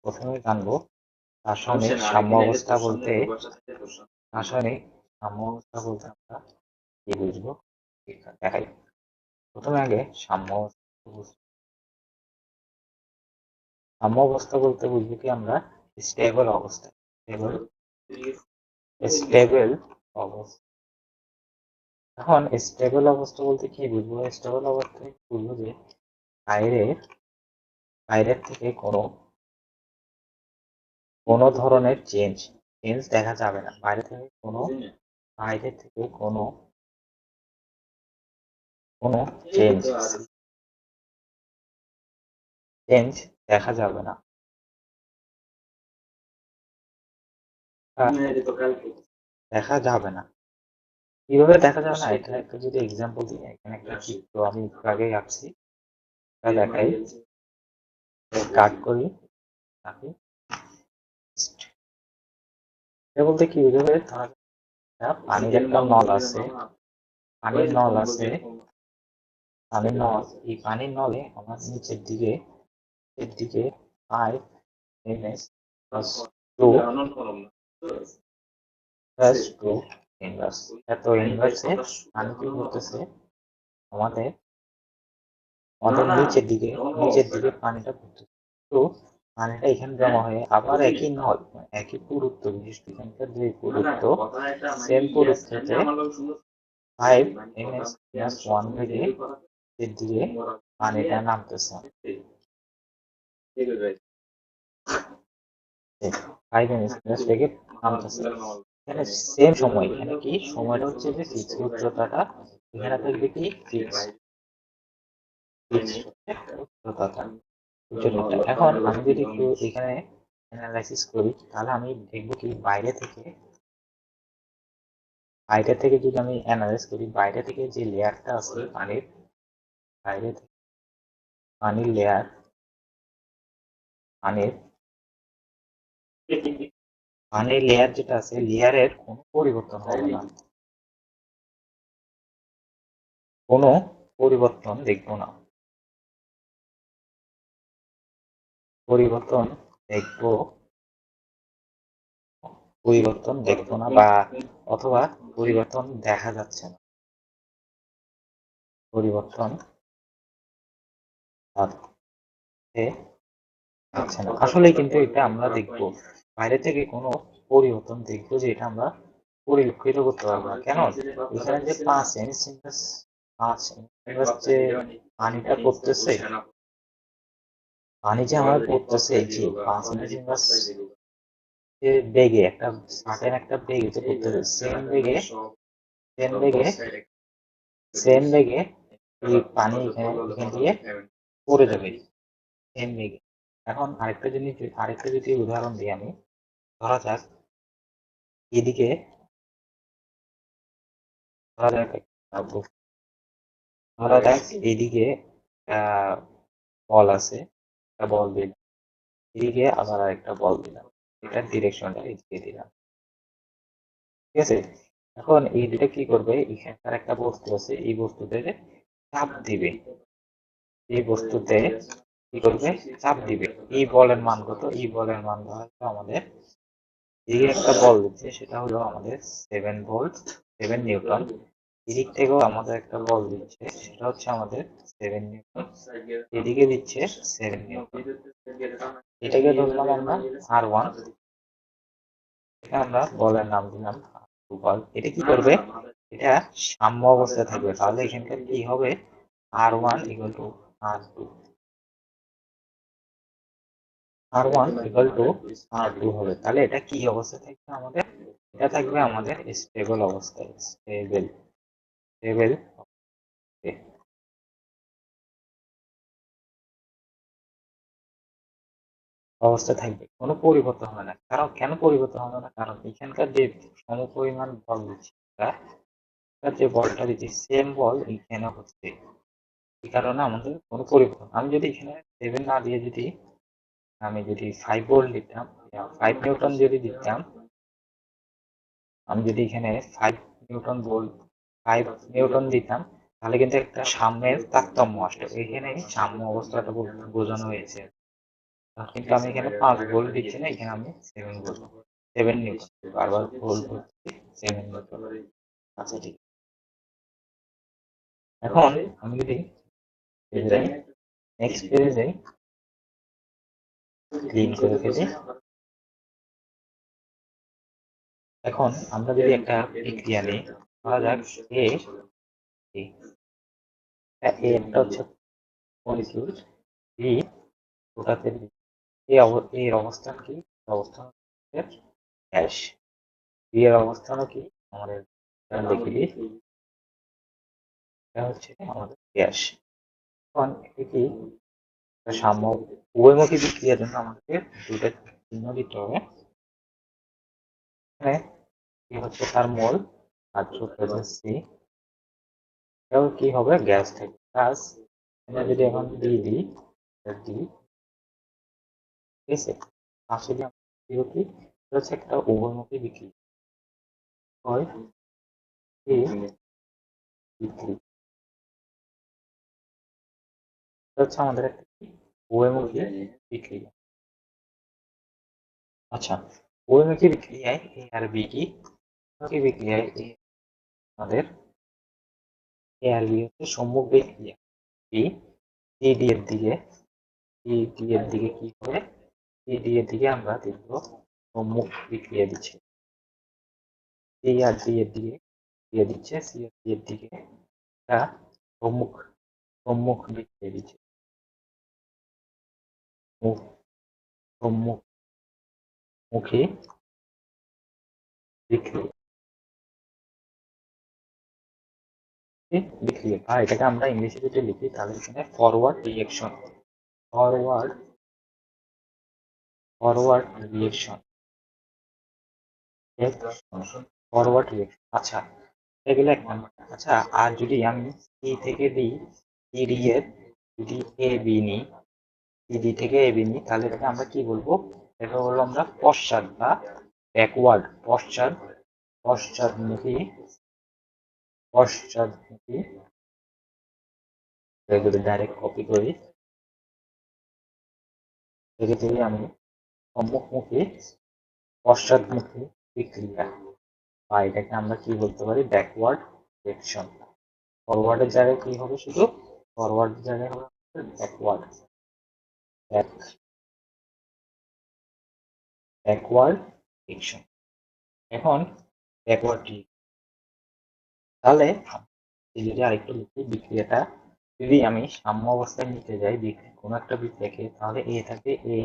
প্রথমে জানবো রাসায়নিক সাম্য অবস্থা বলতে রাসায়নিক সাম্য অবস্থা বলতে আমরা কি বুঝবো দেখাই। প্রথমে আগে সাম্য অবস্থা বলতে বুঝবো কি আমরা স্টেবল অবস্থা। স্টেবল অবস্থা। এখন স্টেবল অবস্থা বলতে কি বুঝবো? স্টেবল অবস্থায় বুঝবো যে বাইরের থেকে কোনো ধরনের চেঞ্জ দেখা যাবে না। বাইরে থেকে কোনো চেঞ্জ দেখা যাবে না। দেখা যাবে না। কিভাবে দেখা যাবে না? এটা একটা যদি এক্সাম্পল দিই, এখানে একটা চিত্র আমি একটু আগেই আঁকছি, দেখাই, কাট করি। এটা বলতে কি বুঝবে? পানির একটা নল আছে, পানির নল, এই পানির নলে আমার নিচের দিকে 5 ms plus 2 plus 2 ইনভার্স, এত ইনভার্সে পানি কি করতেছে আমাদের নিচের দিকে পানিটা পড়তেছে। তো পানিটা এখানে জমা হয়ে আবার একই নল, একই পুরুত্ব, বিশেষ এখানকার যে পুরুত্ব, সেম পুরুত্বতে 5 ms plus 1 থেকে এর দিকে পানিটা নামতেছে। 5 ms plus থেকে নামতেছে। এখানে সেম সময়, এখানে কি সময়টা হচ্ছে যে ফিক্স, উচ্চতাটা এখানে থাকবে কি ফিক্স উচ্চতাটা। এখন আমি যদি একটু এখানে অ্যানালাইসিস করি, তাহলে আমি দেখবো কি বাইরে থেকে যদি আমি অ্যানালাইজ করি, বাইরে থেকে যে লেয়ারটা আছে বাইরে থেকে পানির লেয়ার, পানির লেয়ার যেটা আছে, লেয়ারের কোনো পরিবর্তন হবে না, কোনো পরিবর্তন দেখবো না, পরিবর্তন দেখবো না, বা অথবা পরিবর্তন দেখা যাচ্ছে না, পরিবর্তন আচ্ছা না। আসলে কিন্তু এটা আমরা দেখবো, বাইরে থেকে কোনো পরিবর্তন দেখবো যে এটা আমরা পরিলক্ষিত করতে পারবো না। কেন? এখানে যে 5 ইনভার্স যে পানিটা পড়তেছে, পানি যে আমার পড়তেছে, যে 5 ইনভার্স যে বেগে, একটা সার্টেন একটা বেগে যে পড়তেছে, সেম বেগে এই পানি এখান দিয়ে পড়ে যাবে, সেম বেগে। এখন আরেকটা যদি উদাহরণ দিই আমি, ধরা যাক এদিকে, এইদিকে বল আছে, একটা বল দিলাম, এদিকে আবার আরেকটা বল দিলাম, এটার ডিরেকশনটা এদিকে দিলাম, ঠিক আছে? এখন এই দুটা কি করবে? এখানকার একটা বস্তু আছে, এই বস্তুতে চাপ দিবে, কি করবে? চাপ দিবে। এই বলের মান কত? এই বলের মান হয়তো আমাদের, এই একটা বল দিচ্ছে, সেটা হলো আমাদের 7 ভোল্ট, 7 নিউটন। এদিক থেকেও আমাদের একটা বল দিচ্ছে, সেটা হচ্ছে আমাদের 7 নিউটন। এদিকে দিচ্ছে 7 নিউটন। এটাকে ধরলাম আমরা R1, আমরা বলের নাম দিলাম বল। এটা কি করবে? এটা সাম্য অবস্থায় থাকবে। তাহলে এখানকার কি হবে? R1 equal to R2, R1 equal to R2 হবে। তাহলে এটা কি অবস্থা থাকবে আমাদের? এটা থাকবে আমাদের স্টেবল অবস্থায়, স্টেবল অবস্থা থাকবে, কোনো পরিবর্তন হবে না। কারণ কেন পরিবর্তন হবে না? কারণ এখানকার যে সমপরিমাণ বল দিচ্ছে, যে বলটা দিচ্ছি, সেম বল এখানে হচ্ছে, এই কারণে আমাদের কোনো পরিবর্তন। আমি যদি এখানে 7 না দিয়ে আমি যদি 5 ভোল্ট দিতাম, 5 নিউটন যদি দিতাম, আমি যদি এখানে 5 নিউটন ভোল্ট 5 নিউটন দিতাম, তাহলে কিন্তু একটা সাম্যের তারতম্য আসতো। এখানে সাম্য অবস্থাটা বোঝানো হয়েছে। কিন্তু আমি এখানে 5 ভোল্ট দিচ্ছি না, এখানে আমি 7 ভোল্ট 7 নিউটন বারবার ভোল্ট হচ্ছে 7 নিউটন। আচ্ছা ঠিক। এখন আমি যদি নেক্সট পেজে যাই, ক্লিন করে ফেলি। এখন আমরা যদি একটা বিক্রিয়া নিই, ধরা যাক একটা হচ্ছে মলিকিউল, বি ওটাতে এর অবস্থান কি? অবস্থান হচ্ছে গ্যাস। বি এর অবস্থানও কি আমাদের লিখে দিই, এটা হচ্ছে আমাদের গ্যাস। এখন এটি কি সাম্য উভয়মুখী বিক্রিয়ার জন্য আমাদের দুটো চিহ্ন দিতে হবে। এখানে কি হচ্ছে তার মোল, আর সি, এটাও কি হবে গ্যাস থেকে প্লাস, আমরা যদি এখন ডি দিই, ডি ঠিক আছে, পাশে দিয়ে আমরা কি হচ্ছে একটা উভয়মুখী বিক্রিয়া হয়, বিক্রিয়া হচ্ছে আমাদের একটা উভয়মুখী বিক্রিয়া। আচ্ছা, উভয়মুখী বিক্রিয়ায় এ আর বি কি? বিক্রিয়ায় আমাদের এ আর বি হচ্ছে সম্মুখ বিক্রিয়া। বি ডি এর দিকে, ডি এর দিকে কি হবে? ডি এর দিকে আমরা দেখব সম্মুখ বিক্রিয়া দিচ্ছে। সি আর ডি এর দিকে দিয়ে দিচ্ছে, সি আর ডি এর দিকে একটা সম্মুখ সম্মুখ বিক্রিয়া দিচ্ছে, সম্মুখী বিক্রিয়া বিক্রিয়া। আর এটাকে আমরা ইংলিশে যদি লিখি তাহলে এখানে forward reaction, forward forward reaction, forward reaction. আচ্ছা, এগুলো এক নাম্বার। আচ্ছা, আর যদি আমি সি থেকে দিই, সিডি এর যদি এ বি নিই, সিডি থেকে এ বি নিই, তাহলে এটাকে আমরা কি বলবো? এটা হলো আমরা পশ্চাৎ বা ব্যাকওয়ার্ড, পশ্চাৎমুখী, পশ্চাৎমুখী। যদি ডাইরেক্ট কপি করি, সেক্ষেত্রে আমি সম্মুখমুখী, পশ্চাৎমুখী বিক্রিয়া, বা এটাকে আমরা কি বলতে পারি? Backward reaction. ফরওয়ার্ডের জায়গায় কি হবে? শুধু ফরওয়ার্ডের জায়গায় হবে ব্যাকওয়ার্ড, ব্যাকওয়ার্ড রিয়েকশন। এখন ব্যাকওয়ার্ড তাহলে যদি আরেকটু লিখি, বিক্রিয়াটা যদি আমি সাম্য অবস্থায় নিতে যাই কোনো একটা বিক্রিয়াকে, তাহলে এ থাকে এ,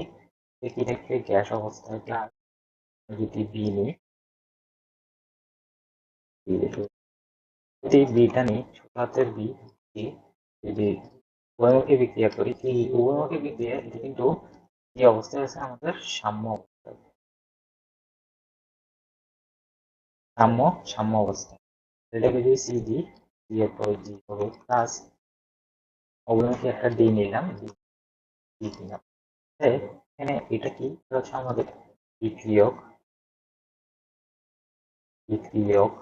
কি থাকে গ্যাস অবস্থায়, প্লাস যদি বি নিই, যদি বিটা নিই ছোট হাতের বি, যদি উভয়মুখী বিক্রিয়া করি, এই উভয়মুখী বিক্রিয়া এটা কিন্তু কি অবস্থায় আছে? আমাদের সাম্য অবস্থায়, সাম্য অবস্থায়। এটাকে যদি সি দিই, সি এর পরে জি হবে প্লাস, অবয়মুখী একটা ডি নিলাম, ডি দিলাম। এখানে এটা কি হচ্ছে? আমাদের বিক্রিয়ক, বিক্রিয়ক।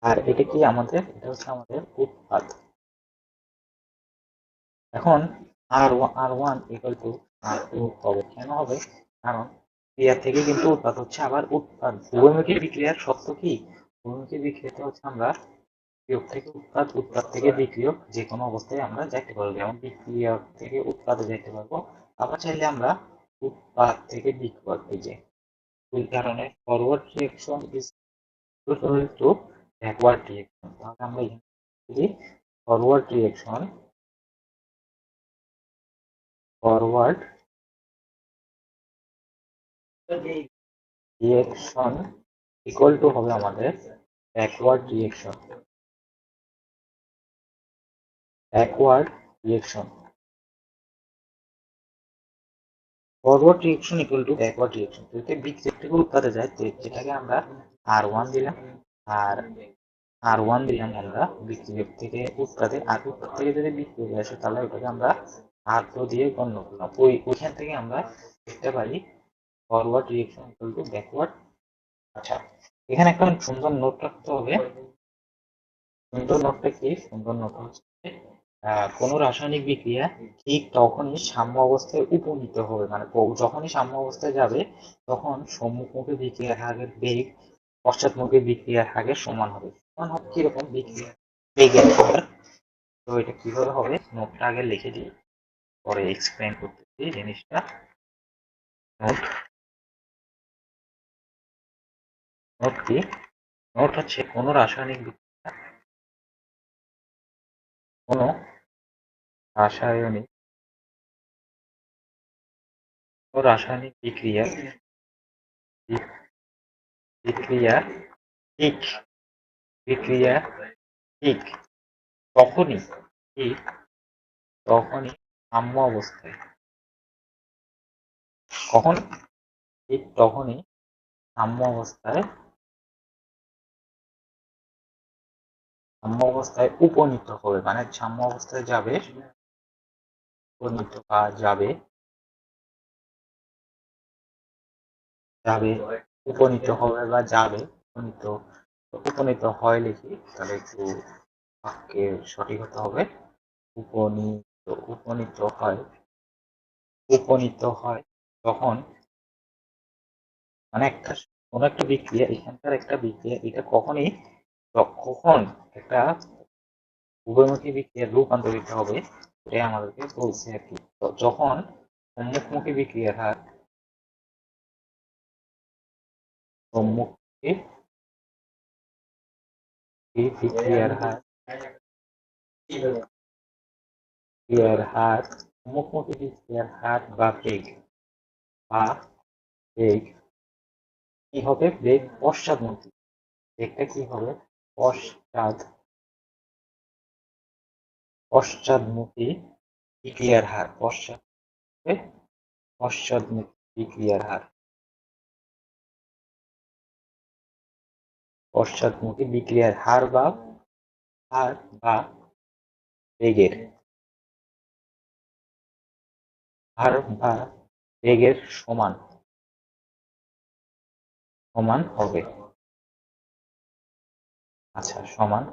আর এটা কি আমাদের? এটা হচ্ছে আমাদের উৎপাদ। এখন R one equal to R two হবে, কেন হবে? কারণ ক্রিয়া থেকে কিন্তু উৎপাদ হচ্ছে আবার উৎপাদ। উভয়মুখী বিক্রিয়ার শর্ত কি? উভয়মুখী বিক্রিয়াতে হচ্ছে আমরা বিয়োগ থেকে উৎপাদ, উৎপাদ থেকে বিক্রিয়ক, যে কোনো অবস্থায় আমরা যাইতে পারবো। যেমন বিক্রিয়ক থেকে উৎপাদে যাইতে পারবো, আবার চাইলে আমরা উৎপাদ থেকে বিক্রিয়ক, এই যে ওই কারণে forward reaction is to backward reaction. তাহলে আমরা এখানে forward reaction, forward reaction equal to হবে আমাদের backward reaction, backward reaction. Forward reaction equal to backward reaction. যদি বিক্রিয়ক থেকে উৎপাদে যায়, যেটাকে আমরা আর ওয়ান দিলাম, আর আর ওয়ান দিলাম আমরা বিক্রিয়ক থেকে উৎপাদে, আর উৎপাদ থেকে যদি বিক্রিয়ক আসে তাহলে ওটাকে আমরা আর টু দিয়ে গণ্য করলাম। ওইখান থেকে আমরা দেখতে পারি forward reaction equal to backward. আচ্ছা, এখানে একটা সুন্দর নোট রাখতে হবে। সুন্দর নোটটা কি? সুন্দর নোট হচ্ছে কোনো রাসায়নিক বিক্রিয়া ঠিক তখনই সাম্য অবস্থায় উপনীত হবে, মানে যখনই সাম্য অবস্থায় যাবে তখন সম্মুখমুখী বিক্রিয়ার হারের বেগ পশ্চাৎমুখী বিক্রিয়ার হারের সমান হবে। সমান হবে কিরকম? বিক্রিয়া বেগের হার। তো এটা কিভাবে হবে নোটটা আগে লিখে দিই, পরে এক্সপ্লেন করতেছি জিনিসটা। নোট নোট কি? নোট হচ্ছে কোনো রাসায়নিক বিক্রিয়া, কোনো রাসায়নিক রাসায়নিক বিক্রিয়া ঠিক বিক্রিয়া ঠিক তখনই ঠিক তখনই সাম্য অবস্থায়, কখন? ঠিক তখনই সাম্য অবস্থায় উপনীত হবে, মানে সাম্য অবস্থায় যাবে, উপনীত বা যাবে উপনীত হবে বা যাবে, উপনীত উপনীত হয় লিখি, তাহলে একটু বাক্যে সঠিক হতে হবে। উপনীত উপনীত হয় উপনীত হয় তখন, মানে কোনো একটা বিক্রিয়া, এখানকার একটা বিক্রিয়া, এটা কখন একটা উভয়মুখী বিক্রিয়ায় রূপান্তরিত হবে, এটাই আমাদেরকে বলছে আর কি। তো যখন সম্মুখমুখী বিক্রিয়ার হার সম্মুখী বিক্রিয়ার হার সম্মুখমুখী বিক্রিয়ার হার বা বেগ কি হবে? বেগ পশ্চাৎমুখী। বেগটা কি হবে? পশ্চাৎ পশ্চাৎমুখী বিক্রিয়ার হার। পশ্চাৎমুখী বিক্রিয়ার হার পশ্চাৎমুখী বিক্রিয়ার হার বা বেগের হার বা বেগের সমান হবে। আচ্ছা, সমান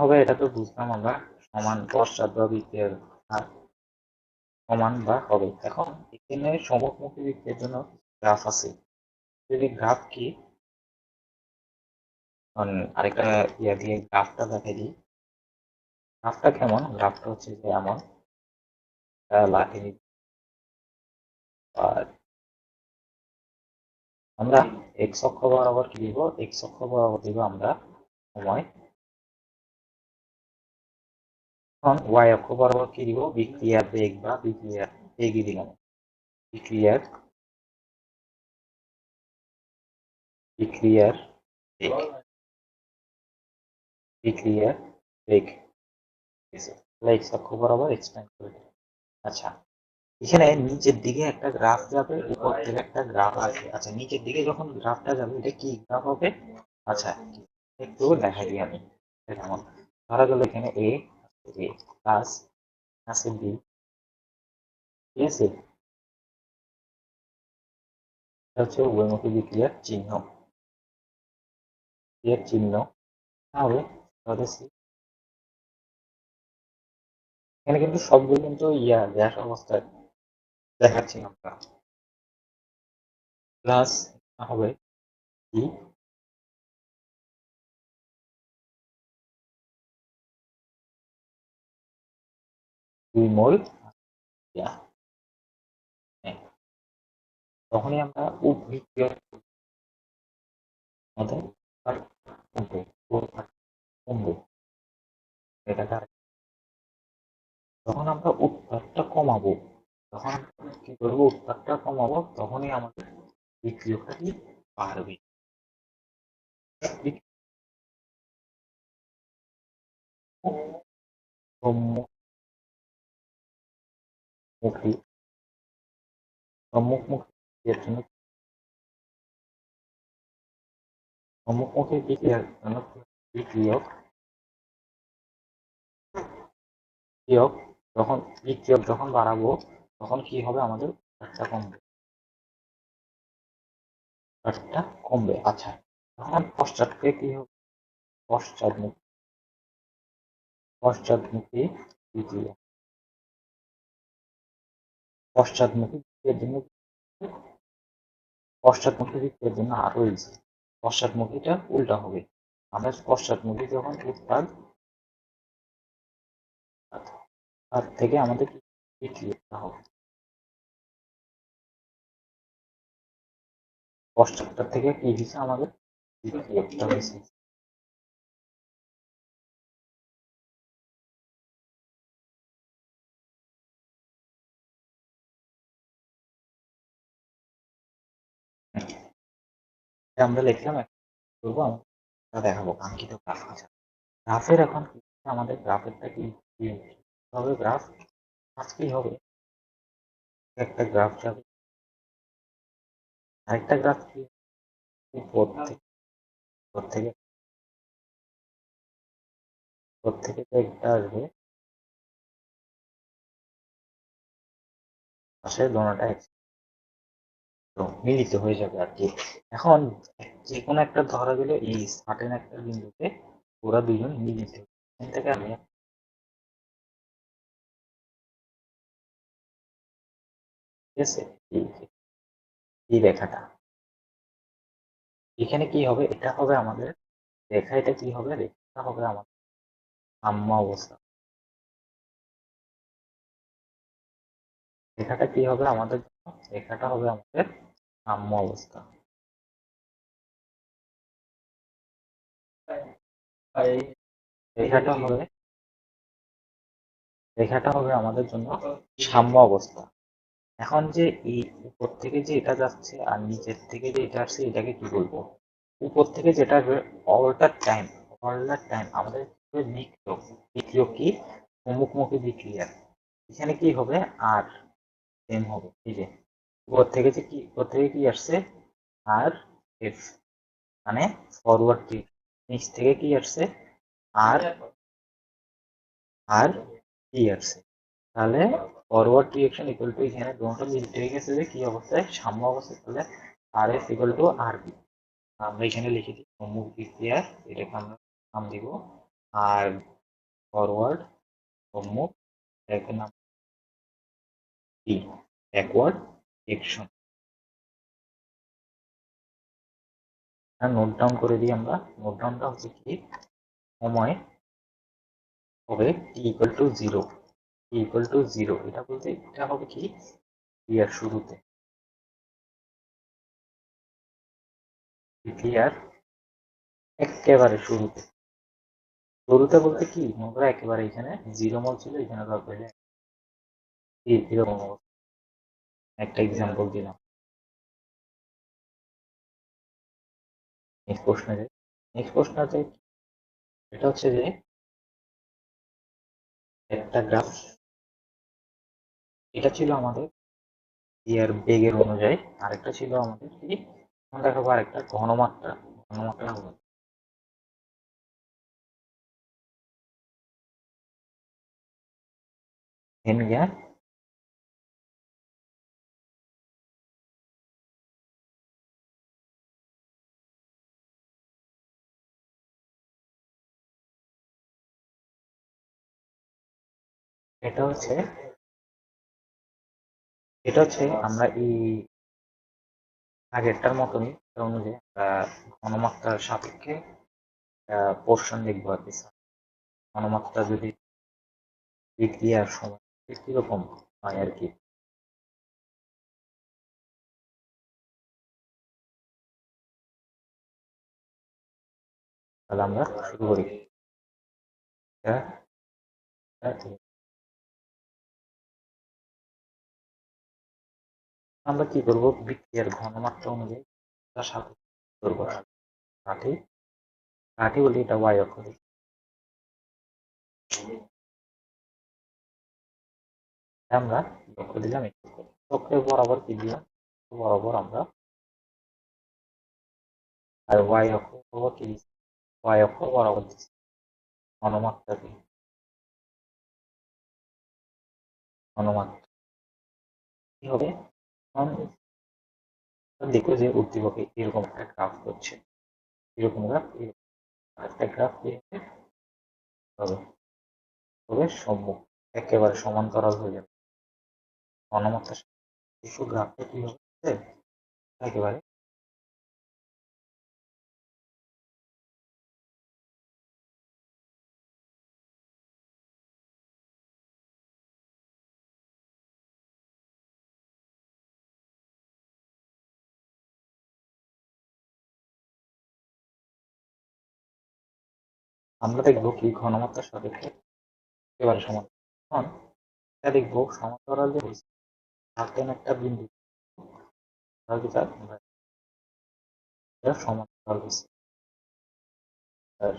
হবে, এটা তো বুঝলাম আমরা। সমান পশ্চাৎ বা বিক্রিয়ার হার সমান বা হবে। এখন এখানে সম্মুখমুখী বিক্রিয়ার জন্য গ্রাফ আছে। যদি গ্রাফ কি, আরেকটা ইয়া দিয়ে গ্রাফটা দেখাই দিই। গ্রাফটা কেমন? গ্রাফটা হচ্ছে যে এমন লাঠি, আর আমরা এক্স অক্ষ বরাবর কি দিব? এক্স অক্ষ বরাবর দিব আমরা সময়। এখন ওয়াই অক্ষ বরাবর কি দিব? বিক্রিয়ার বেগ বা বিক্রিয়ার বেগই দিলাম। বিক্রিয়ার বিক্রিয়ার বেগ বিক্রিয়ার বেগ এক্স অক্ষ বরাবর এক্সপ্লেন করে দিই। আচ্ছা, এখানে নিচের দিকে একটা গ্রাফ যাবে, উপর থেকে একটা গ্রাফ আসবে। আচ্ছা, নিচের দিকে যখন গ্রাফটা যাবে এটা কি গ্রাফ হবে? আচ্ছা, একটু দেখা দিই আমি। যেমন ধরা গেল এখানে এ প্লাস আছে বি, ঠিক আছে? এটা হচ্ছে উভয়মুখী বিক্রিয়ার চিহ্ন হবে। তাহলে এখানে কিন্তু সবগুলো কিন্তু গ্যাস অবস্থায় দেখাচ্ছি আমরা। প্লাস হবে কি, 2 মোল ইয়া। হ্যাঁ, তখনই আমরা উদ্ভিজ্জ আমাদের কমবে কমবে এটা যখন আমরা উৎপাদটা কমাবো, তখন কি করবো? উৎপাদটা কমাবো, তখনই আমাদের বিক্রিয়কারী বাড়বে। সম্মুখী সম্মুখমুখী এর জন্য সম্মুখমুখী বিক্রিয়ার জন্য বিক্রিয়ক বিক্রিয়ক যখন বাড়াবো, তখন কি হবে? আমাদের উৎপাদটা কমবে। আচ্ছা, তখন পশ্চাৎকে কি হবে? পশ্চাৎমুখী পশ্চাৎমুখী বিক্রিয়া। পশ্চাৎমুখী বিক্রিয়ার জন্য আরো ইজি। পশ্চাৎমুখীটা উল্টা হবে। আমরা পশ্চাৎমুখী যখন উৎপাদ, তার থেকে আমাদের বিক্রিয়া হবে। পশ্চাৎটার থেকে কি হয়েছে, আমাদের বিক্রিয়াটা হয়েছে। আমরা লিখলাম, করবো আমরা দেখাবো কাঙ্ক্ষিত গ্রাফ আছে। গ্রাফের এখন আমাদের গ্রাফেরটা কি হবে, গ্রাফ কি হবে, একটা গ্রাফ যাবে, আরেকটা গ্রাফ কি উপর থেকে একটা আসবে, পাশে দোনোটা মিলিত হয়ে যাবে আর কি। এখন যে কোনো একটা ধরা গেল এই সার্টেন একটা বিন্দুতে ওরা দুজন মিলিত, এখান থেকে আমি ঠিক আছে এই রেখাটা এখানে কি হবে, এটা হবে আমাদের রেখা, এটা কি হবে, রেখাটা হবে আমাদের সাম্য অবস্থা। রেখাটা কি হবে আমাদের, রেখাটা হবে আমাদের সাম্য অবস্থা। রেখাটা হবে আমাদের জন্য সাম্য অবস্থা। এখন যে এই উপর থেকে যে এটা যাচ্ছে আর নিচের থেকে যে এটা আসছে, এটাকে কি বলবো, উপর থেকে যেটা আসবে অল দ্য টাইম আমাদের বিক্রিয়ক কি মুখোমুখি বিক্রিয়া, এখানে কি হবে আর সেম হবে। এই যে উপর থেকে কি আসছে, আর এফ মানে ফরওয়ার্ড দিক, নিচ থেকে কি আসছে আর কি আসছে, তাহলে ফরওয়ার্ড ডিরেকশন ইকুয়াল টু, এখানে দুটো মিলিত হয়ে গেছে যে কি অবস্থায়, সাম্য অবস্থায়, তাহলে R F equal to R B. আমরা এখানে লিখে দিই সম্মুখ বিক্রিয়ার, এটাকে আমরা নাম দিব আর ফরওয়ার্ড সম্মুখ, এটাকে নাম বি ব্যাকওয়ার্ড ডিরেকশন। নোট ডাউন করে দিই আমরা, নোট ডাউনটা হচ্ছে কি, সময় হবে টি ইকুয়াল টু জিরো, এটা বলতে এটা হবে কি ক্রিয়ার শুরুতে, ক্রিয়ার একেবারে শুরুতে বলতে কি, আমরা একেবারে এখানে জিরো মল ছিল, এখানে দরকার এরকম অবস্থা। একটা এক্সাম্পল দিলাম, নেক্সট প্রশ্নে যাই। এটা হচ্ছে যে একটা গ্রাফ, এটা ছিল আমাদের ইয়ার বেগের অনুযায়ী, আরেকটা ছিল আমাদের কি, দেখাবো আরেকটা ঘনমাত্রা, হলো হেন গ্যাস। এটা হচ্ছে আমরা এই আগেরটার মতনই অনুযায়ী ঘনমাত্রার সাপেক্ষে পোর্শন লিখবো আর কি। ঘনমাত্রা যদি বিক্রিয়ার সময় কিরকম হয় আর কি। তাহলে আমরা শুরু করি। আমরা কি করবো, বিক্রিয়ার ঘনমাত্রা অনুযায়ী তার সাথে করবো কাঠি, বলি এটা ওয়াই অক্ষ, আমরা লক্ষ্য দিলাম চক্রের বরাবর কি দিলাম, বরাবর আমরা, আর ওয়াই অক্ষ বরাবর কি দিচ্ছি, ওয়াই অক্ষ বরাবর দিচ্ছি ঘনমাত্রা কি, ঘনমাত্রা কি হবে, দেখো যে উদ্দীপকে এরকম একটা গ্রাফ করছে, এরকম গ্রাফ, একটা গ্রাফ হবে। তবে সম্মুখ একেবারে সমান্তরাল হয়ে যাবে। ঘনমাত্রার শিশু গ্রাফটা কি হচ্ছে একেবারে আমরা দেখবো কি ঘনমাত্রার সাপেক্ষে একেবারে সমান। এখন এটা দেখবো সমান্তরাল যে হয়েছে থাকেন একটা বিন্দু তাহলে এটা সমান্তরাল হয়েছে। আর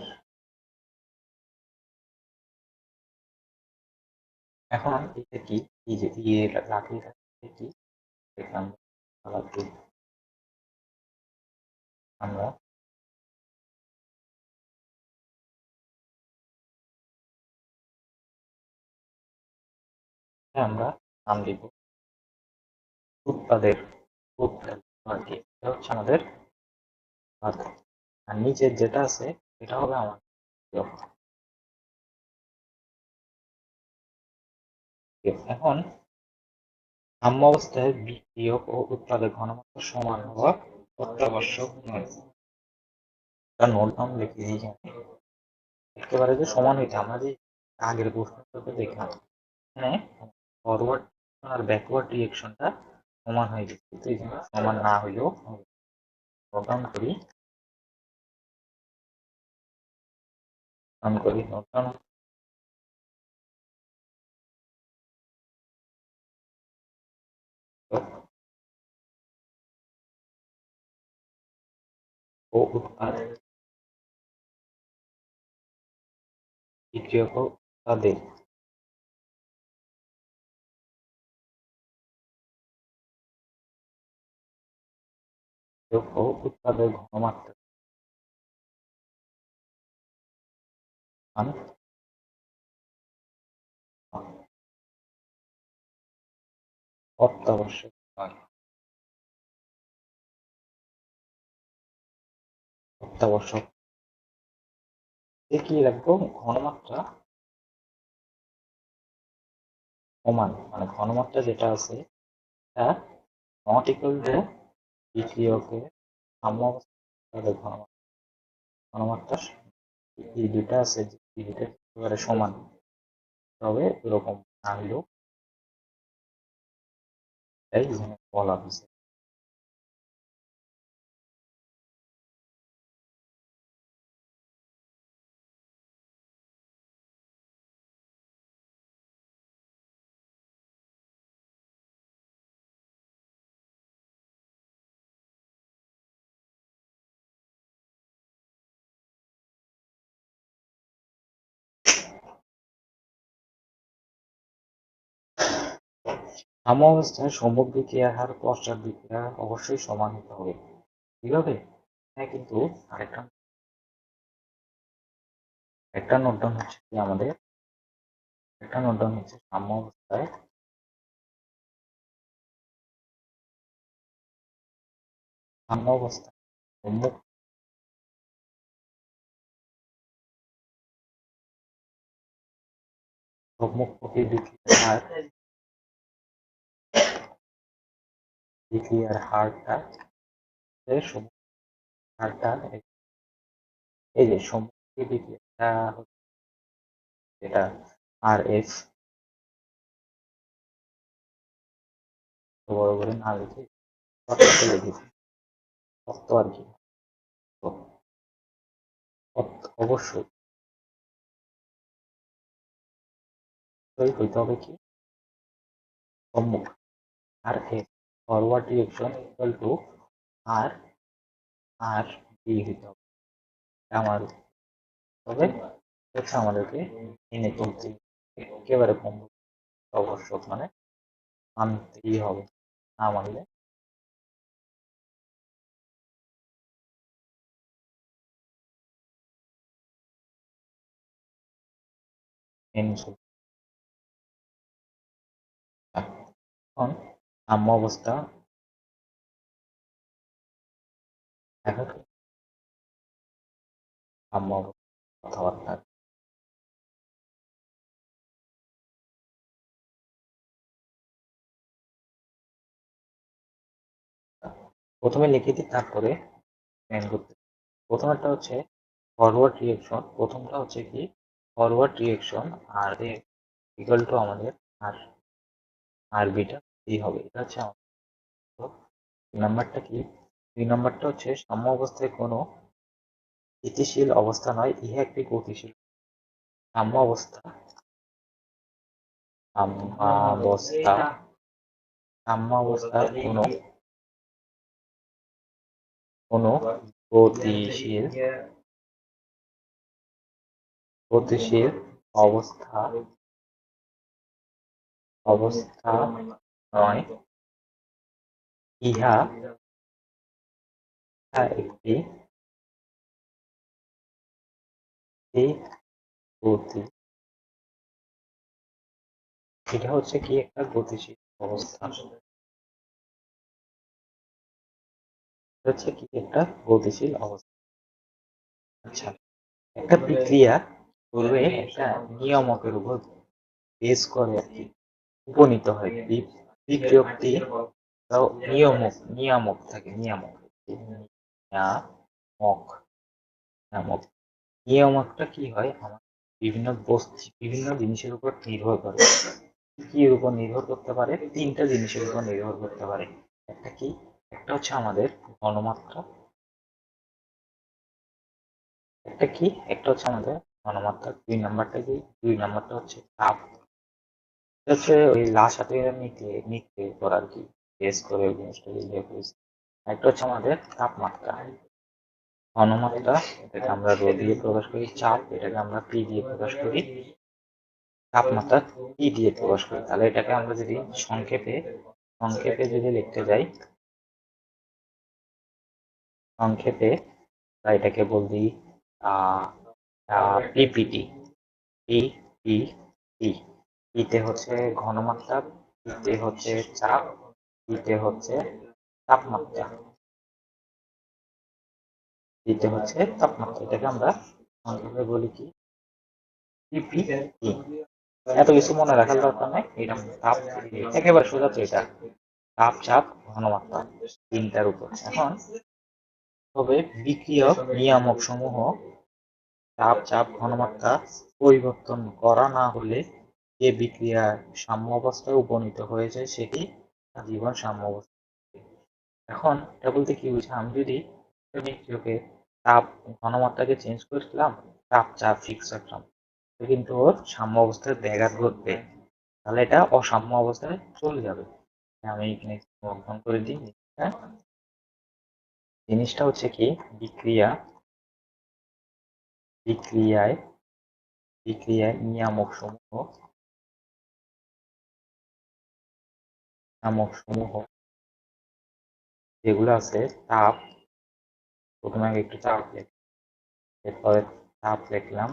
এখন এটা কি এই যে ইয়ে লাঠি কি দেখলাম আমরা আমরা নাম দিব উৎপাদের উৎপাদ আর কি এটা হচ্ছে আমাদের উৎপাদ। আর নিচের যেটা আছে এটা হবে আমার বিয়োগ। এখন সাম্য অবস্থায় বিয়োগ ও উৎপাদের ঘনমাত্রা সমান হওয়া অত্যাবশ্যক নয়। এটা নোট ডাউন লিখে দিই একেবারে যে সমান হইতে আমরা যে আগের প্রশ্নটাতে দেখলাম এখানে ফরওয়ার্ড আর ব্যাকওয়ার্ড রিয়েকশনটা সমান হয়ে গেছে, কিন্তু এখানে সমান না হইলেও নোট ডাউন করি নোট ডাউন ও উৎপাদ বিক্রিয়ক ও উৎপাদের বিক্রিয়ক ও উৎপাদের ঘনমাত্রা মান অত্যাবশ্যক নয়। অত্যাবশ্যক কি রাখবো ঘনমাত্রা সমান, মানে ঘনমাত্রা যেটা আছে এটা নট ইকুয়াল টু বিক্রিয়কের সাম্য অবস্থার ঘনমাত্রা এই দুইটা আছে এই দুইটা একেবারে সমান, তবে এরকম না হলেও তাই এখানে বলা হয়েছে। সাম্য অবস্থায় সম্মুখ বিক্রিয়ার হার পশ্চাৎ বিক্রিয়ার হার অবশ্যই সমান হতে হবে। কিভাবে? হ্যাঁ, কিন্তু আরেকটা একটা নোট ডাউন হচ্ছে কি আমাদের একটা নোট ডাউন হচ্ছে সাম্য অবস্থায় সম্মুখ সম্মুখমুখী বিক্রিয়ার হারটা হারটা এই যে সম্মুখী বিক্রিয়াটা হচ্ছে এটা আর এফ বড় করে না লিখে লিখেছি তত্ত্ব আর কি। তো অবশ্যই হইতে হবে কি সম্মুখ R F forward direction equal to R R D হইতে হবে আমার, তবে হচ্ছে আমাদেরকে এনে তুলতে একেবারে কম আবশ্যক, মানে মানতেই হবে, না মানলে এখন সাম্য অবস্থা এখন সাম্য কথাবার্তা প্রথমে লিখে দিই, তারপরে প্ল্যান করতে। প্রথমটা হচ্ছে ফরওয়ার্ড রিয়েকশন। প্রথমটা হচ্ছে কি ফরওয়ার্ড রিয়েকশন, আর এ ইকুয়াল টু আমাদের আর আর বিটা এই হবে। এটা হচ্ছে আমাদের। দুই নাম্বারটা কি? দুই নাম্বারটা হচ্ছে সাম্য অবস্থায় কোনো স্থিতিশীল অবস্থা নয়, ইহা একটি গতিশীল। সাম্য অবস্থা, সাম্যাবস্থা, সাম্যাবস্থার কোনো গতিশীল গতিশীল অবস্থা অবস্থা নয়, ইহা একটি গতি। এটা হচ্ছে কি একটা গতিশীল অবস্থা। এটা হচ্ছে কি একটা গতিশীল অবস্থা। আচ্ছা, একটা বিক্রিয়া করবে একটা নিয়ামকের উপর বেস করে আর কি উপনীত হয়। বিক্রিয়কটি তাও নিয়ামক থাকে, নিয়ামক নিয়ামক নিয়ামক নিয়ামকটা কি হয় আমার বিভিন্ন বস্তু, বিভিন্ন জিনিসের উপর নির্ভর করে। কি এর উপর নির্ভর করতে পারে? তিনটা জিনিসের উপর নির্ভর করতে পারে। একটা কি? একটা হচ্ছে আমাদের ঘনমাত্রা। একটা কি? একটা হচ্ছে আমাদের ঘনমাত্রা। দুই নাম্বারটা কি? দুই নাম্বারটা হচ্ছে তাপ। এটা হচ্ছে ওই লাশ হাতে নিতে নিতে করার কি টেস্ট করে ওই জিনিসটা ইয়ে করেছে। একটা হচ্ছে আমাদের তাপমাত্রা। ঘনমাত্রা, এটাকে আমরা রো দিয়ে প্রকাশ করি। চাপ, এটাকে আমরা পি দিয়ে প্রকাশ করি। তাপমাত্রা টি দিয়ে প্রকাশ করি। তাহলে এটাকে আমরা যদি সংক্ষেপে সংক্ষেপে যদি লিখতে যাই, সংক্ষেপে এটাকে বলবি পিপিটি। পিপিটি। পিতে হচ্ছে ঘনমাত্রা, পিতে হচ্ছে চাপ, পিতে হচ্ছে তাপমাত্রা, পিতে হচ্ছে তাপমাত্রা। এটাকে আমরা সংক্ষেপে বলি কি? পিপিটি। এত কিছু মনে রাখার দরকার নাই। এটা তাপ, একেবারে সোজা তো এটা। তাপ, চাপ, ঘনমাত্রা, তিনটার উপর। এখন তবে বিক্রিয়ক নিয়ামক সমূহ তাপ, চাপ, ঘনমাত্রা পরিবর্তন করা না হলে যে বিক্রিয়া সাম্য অবস্থায় উপনীত হয়ে যায় সেটি আজীবন সাম্য অবস্থা। এখন এটা বলতে কি বুঝি? আমি যদি বিক্রিয়কের তাপ ঘনমাত্রাকে চেঞ্জ করলাম, তাপ চাপ ফিক্স রাখলাম, কিন্তু ওর সাম্য অবস্থায় ব্যাঘাত ঘটবে, তাহলে এটা অসাম্য অবস্থায় চলে যাবে। আমি এখানে সংরক্ষণ করে দিই। হ্যাঁ, জিনিসটা হচ্ছে কি বিক্রিয়া বিক্রিয়ায় বিক্রিয়ায় নিয়ামক সমূহ যেগুলো আছে, তাপ, প্রথমে আগে একটু চাপ লিখি, এরপরে তাপ লিখলাম,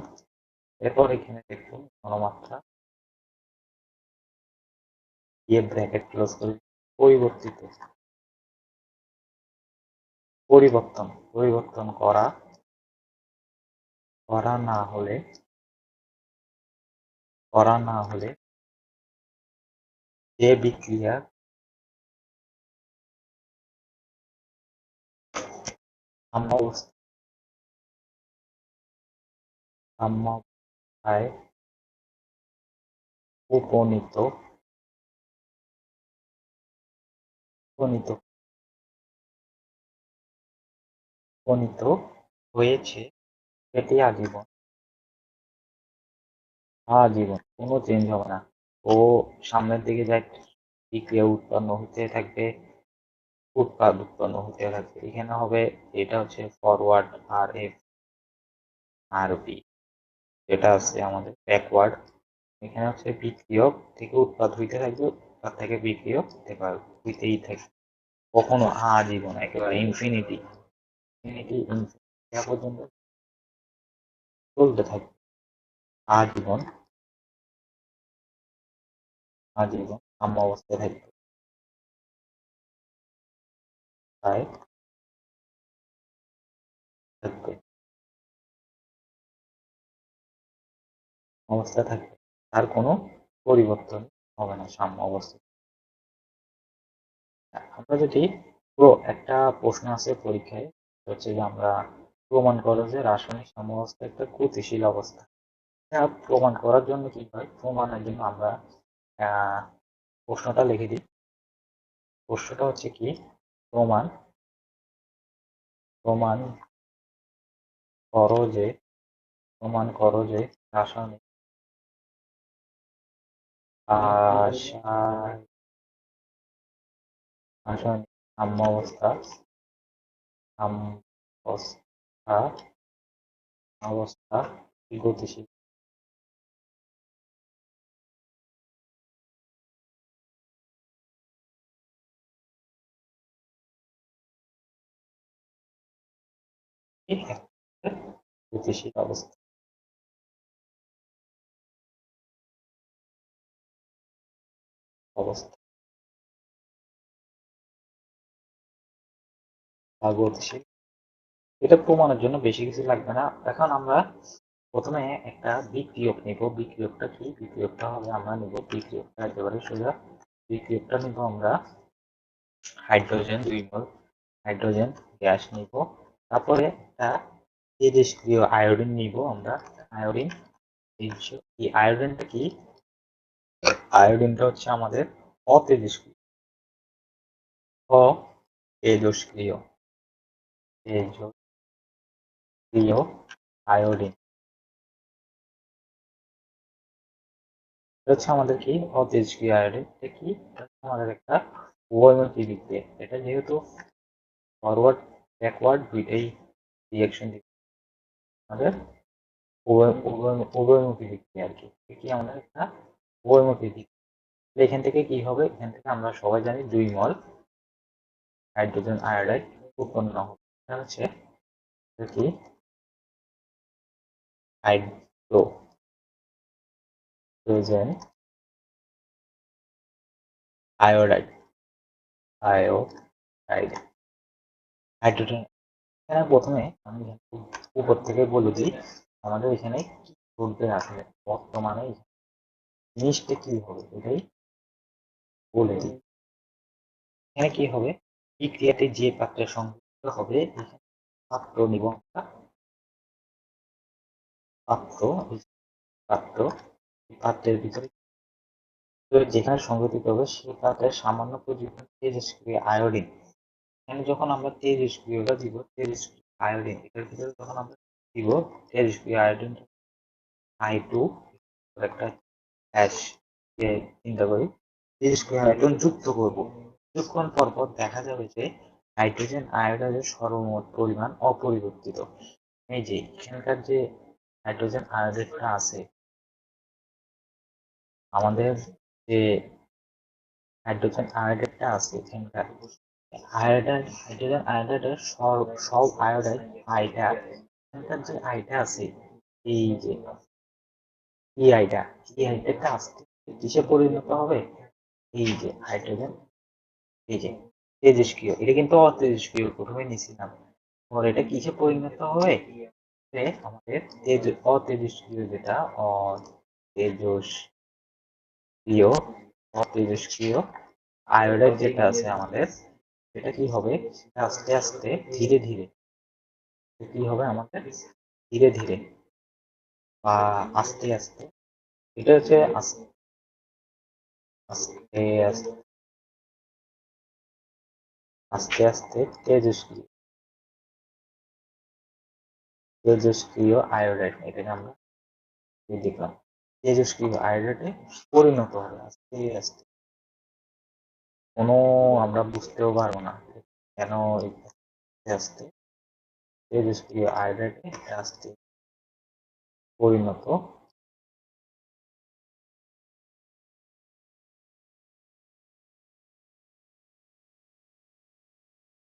এরপর এখানে দেখবো ঘনমাত্রা দিয়ে ব্র্যাকেট ক্লোজ করি। পরিবর্তিত পরিবর্তন পরিবর্তন করা না হলে যে বিক্রিয়া সাম্যাবস্থায় উপনীত উপনীত উপনীত হয়েছে সেটি আজীবন কোনো চেঞ্জ হবে না। ও সামনের দিকে যায়, বিক্রিয়া উৎপন্ন হতে থাকবে। এখানে হবে, এটা হচ্ছে ফরওয়ার্ড আর এফ, আর বি। যেটা আছে আমাদের ব্যাকওয়ার্ড। এখানে হচ্ছে বিক্রিয়ক থেকে উৎপাদ হইতে থাকবে, উৎপাদ থেকে বিক্রিয়ক হইতেই থাকবে। কখনো আজীবন, একেবারে ইনফিনিটি ইনফিনিটি ইনফিনিটি পর্যন্ত চলতে থাকবে। আজীবন আজীবন সাম্য অবস্থায় থাকবে। তাই থাকবে, অবস্থা থাকবে, তার কোনো পরিবর্তন হবে না সাম্য অবস্থা। আমরা যদি একটা প্রশ্ন আছে পরীক্ষায়, হচ্ছে যে আমরা প্রমাণ করো যে রাসায়নিক সাম্যাবস্থা একটা গতিশীল অবস্থা। এটা প্রমাণ করার জন্য কি হয়, প্রমাণের জন্য আমরা আহ, প্রশ্নটা লিখে দিই। প্রশ্নটা হচ্ছে কি, প্রমাণ প্রমাণ করো যে প্রমাণ করো যে রাসায়নিক রাসায়নিক রাসায়নিক সাম্যাবস্থা সাম্যাবস্থা অবস্থা গতিশীল। গতিশীল অবস্থা অবস্থা বা গতিশীল। এটা প্রমাণের জন্য বেশি কিছু লাগবে না। এখন আমরা প্রথমে একটা বিক্রিয়ক নিব। বিক্রিয়কটা কি, বিক্রিয়কটা হবে আমরা নিব, বিক্রিয়কটা একেবারে সোজা। বিক্রিয়কটা নিব আমরা হাইড্রোজেন 2 মোল হাইড্রোজেন গ্যাস নিব। তারপরে একটা তেজস্ক্রিয় আয়োডিন নিব আমরা, আয়োডিন। এই আয়োডিনটা কি, আয়োডিনটা হচ্ছে আমাদের অতেজস্ক্রিয়, অতেজস্ক্রিয় তেজস্ক্রিয় আয়োডিন। এটা হচ্ছে আমাদের কি, অতেজস্ক্রিয় আয়োডিন। এটা কি, এটা হচ্ছে আমাদের একটা উভয়মুখী বিক্রিয়া। এটা যেহেতু ফরওয়ার্ড ব্যাকওয়ার্ড দুইটাই রিয়াকশন দিচ্ছে, আমাদের উভয়মুখী বিক্রিয়া আর কি। এটা কি আমাদের একটা উভয়মুখী বিক্রিয়া। এখান থেকে কি হবে, এখান থেকে আমরা সবাই জানি 2 মোল হাইড্রোজেন আয়োডাইড উৎপন্ন হবে। এটা হচ্ছে কি, হাইড্রোজেন আয়োডাইড আয়োডাইড হাইড্রোজেন। এখানে প্রথমে আমি উপর থেকে বলে দিই, আমাদের এখানে কি ঘটবে আসলে বর্তমানে, জিনিসটা কি হবে এটাই বলে দিই। এখানে কি হবে, বিক্রিয়াতে যে পাত্রে সংযুক্ত হবে, এখানে পাত্র নিব আমরা, পাত্র পাত্র পাত্রের ভিতরে যেখানে সংগঠিত হবে সেই পাত্রে সামান্য পরিমাণ তেজস্ক্রিয় আয়োডিন। এখানে যখন আমরা তেজস্ক্রিয়টা দিব, তেজস্ক্রিয় আয়োডিন এটার ভিতরে যখন আমরা দিব তেজস্ক্রিয় আয়োডিন I2 একটা অ্যাশ চিন্তা করি, তেজস্ক্রিয় আয়োডিন যুক্ত করব। কিছুক্ষণ পর পর দেখা যাবে যে হাইড্রোজেন আয়োডাইডের সর্বমোট পরিমাণ অপরিবর্তিত। এই যে এখানকার যে হাইড্রোজেন আয়োডাইডটা আছে, আমাদের যে হাইড্রোজেন আয়োডাইডটা আছে এখানকার, হাইড্রোজেন আয়োডাইডের সব আয়োডাইড আইটা, এখানকার যে আইটা আছে, এই যে এই আইটা, এই আইটা আস্তে কিসে পরিণত হবে, এই যে হাইড্রোজেন, এই যে তেজস্ক্রিয়, এটা কিন্তু অতেজস্ক্রিয় প্রথমে নিয়েছিলাম, পরে এটা কিসে পরিণত হবে, আমাদের অতেজস্ক্রিয়, যেটা অতেজস্ক্রিয় অতেজস্ক্রিয় আয়োডাইড যেটা আছে আমাদের, সেটা কি হবে, সেটা আস্তে আস্তে ধীরে ধীরে কি হবে আমাদের, ধীরে ধীরে বা আস্তে আস্তে, এটা হচ্ছে আস্তে আস্তে আস্তে আস্তে আস্তে তেজস্ক্রিয় আয়োডাইড, এটাকে আমরা দেখলাম তেজস্ক্রিয় আয়োডাইডে পরিণত হবে আস্তে আস্তে। কোনো আমরা বুঝতেও পারবো না কেন আস্তে আস্তে তেজস্ক্রিয় আয়োডাইডে আস্তে পরিণত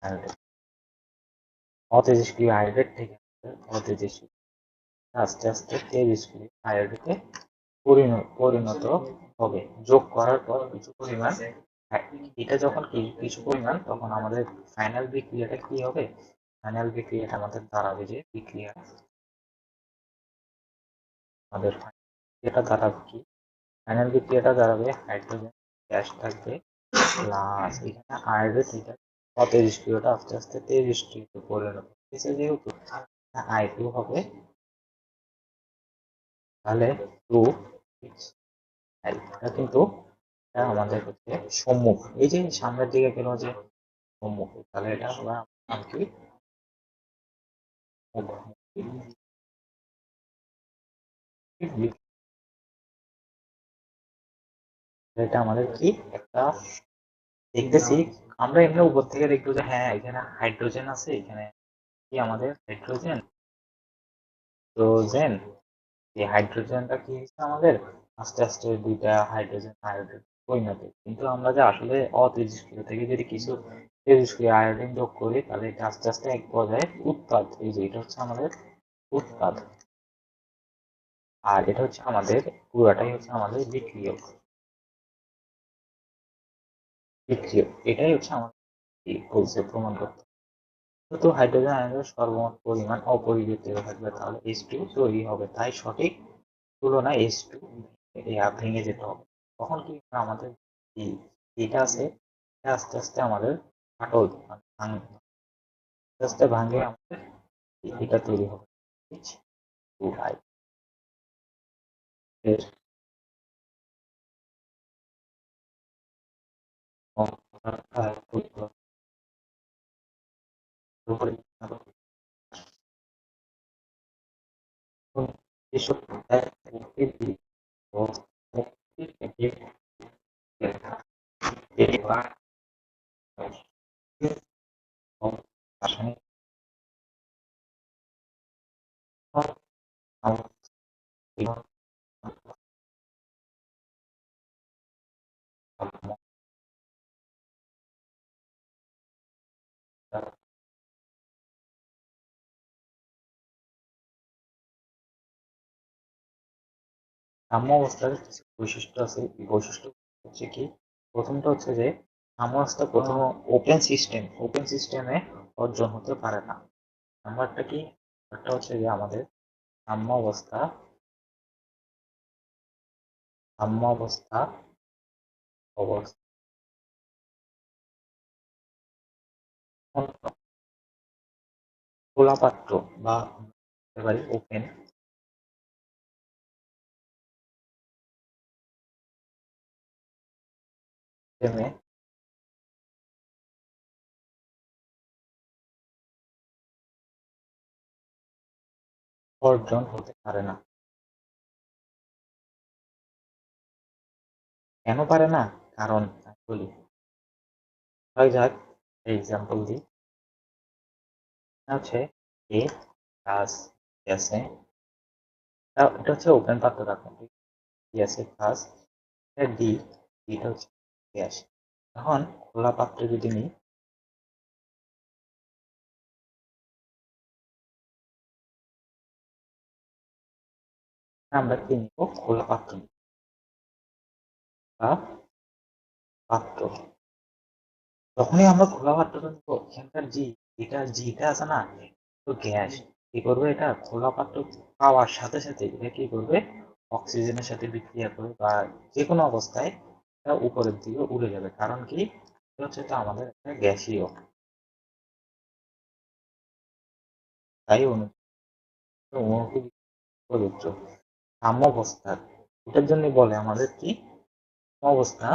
আয়োডাইড, অতেজস্ক্রিয় আয়োডাইড থেকে অতেজস্ক্রিয় আস্তে আস্তে তেজস্ক্রিয় আয়োডাইডে পরিণত হবে। যোগ করার পর কিছু পরিমাণ, এটা যখন কিছু পরিমাণ, তখন আমাদের ফাইনাল বিক্রিয়াটা কি হবে, ফাইনাল বিক্রিয়াটা আমাদের দাঁড়াবে যে বিক্রিয়া, আমাদের এটা দাঁড়াবে কি, ফাইনাল বিক্রিয়াটা দাঁড়াবে হাইড্রোজেন গ্যাস থাকবে প্লাস এখানে আয়োডাইড, এটা অতেজস্ক্রিয়টা আস্তে আস্তে তেজস্ক্রিয়তে পরিণত হচ্ছে, যেহেতু I2 হবে তাহলে 2 এটা কিন্তু এটা আমাদের হচ্ছে সম্মুখ, এই যে সামনের দিকে গেল যে সম্মুখ, তাহলে এটা আমরা নাম কি এটা আমাদের কি একটা দেখতেছি, আমরা এমনি উপর থেকে দেখবো যে হ্যাঁ এখানে হাইড্রোজেন আছে, এখানে কি আমাদের হাইড্রোজেন হাইড্রোজেন এই হাইড্রোজেনটা কি হচ্ছে আমাদের আস্তে আস্তে দুইটা হাইড্রোজেন আয়োডিন পরিণত, কিন্তু আমরা যে আসলে অতেজস্ক্রিয় থেকে যদি কিছু তেজস্ক্রিয় আয়োডিন যোগ করি তাহলে এটা আস্তে আস্তে এক পর্যায়ে উৎপাদ, এই যে এটা হচ্ছে আমাদের উৎপাদ, আর এটা হচ্ছে আমাদের পুরাটাই হচ্ছে আমাদের বিক্রিয়ক, বিক্রিয়ক এটাই হচ্ছে আমাদের বলছে প্রমাণ করতে। যেহেতু হাইড্রোজেন আয়নের সর্বমোট পরিমাণ অপরিবর্তিত থাকবে তাহলে H2 তৈরি হবে, তাই সঠিক তুলনায় H2 ভেঙে যেতে হবে। তখন কি আমাদের এটা আছে, এটা আস্তে আস্তে আমাদের ফাটল আস্তে আস্তে ভাঙে আমাদের এটা তৈরি হবে H2I এর এসব রাসায়নিক সাম্য অবস্থার কিছু বৈশিষ্ট্য আছে, এই বৈশিষ্ট্য হচ্ছে কি, প্রথমটা হচ্ছে যে সাম্য অবস্থা প্রথম ওপেন সিস্টেমে অর্জন হতে পারে না। নাম্বারটা কি, একটা হচ্ছে যে আমাদের সাম্য অবস্থা সাম্য অবস্থা অবস্থা খোলা পাত্র বা একেবারে ওপেন সিস্টেমে অর্জন হতে পারে না। কেন পারে না? কারণ আমি বলি, হয় যাক এক্সাম্পল দিই, হচ্ছে এ প্লাস আছে, এটা হচ্ছে ওপেন পাত্র রাখুন, আছে প্লাস ডি, ডিটা হচ্ছে গ্যাস। এখন খোলা পাত্রে যদি নিই, আমরা কি নিব, খোলা পাত্র বা পাত্র। যখনই আমরা খোলা পাত্রটা নিব, এখানকার জিটা আছে না, তো গ্যাস কি করবে, এটা খোলা পাত্র পাওয়ার সাথে সাথে এটা কি করবে, অক্সিজেনের সাথে বিক্রিয়া করে বা যে কোনো অবস্থায় এটা উপরের দিকে উড়ে যাবে, কারণ কি এটা হচ্ছে তো আমাদের একটা গ্যাসীয়, তাই অনুকূল প্রযোজ্য সাম্য অবস্থা, এটার জন্য বলে আমাদের কি অবস্থা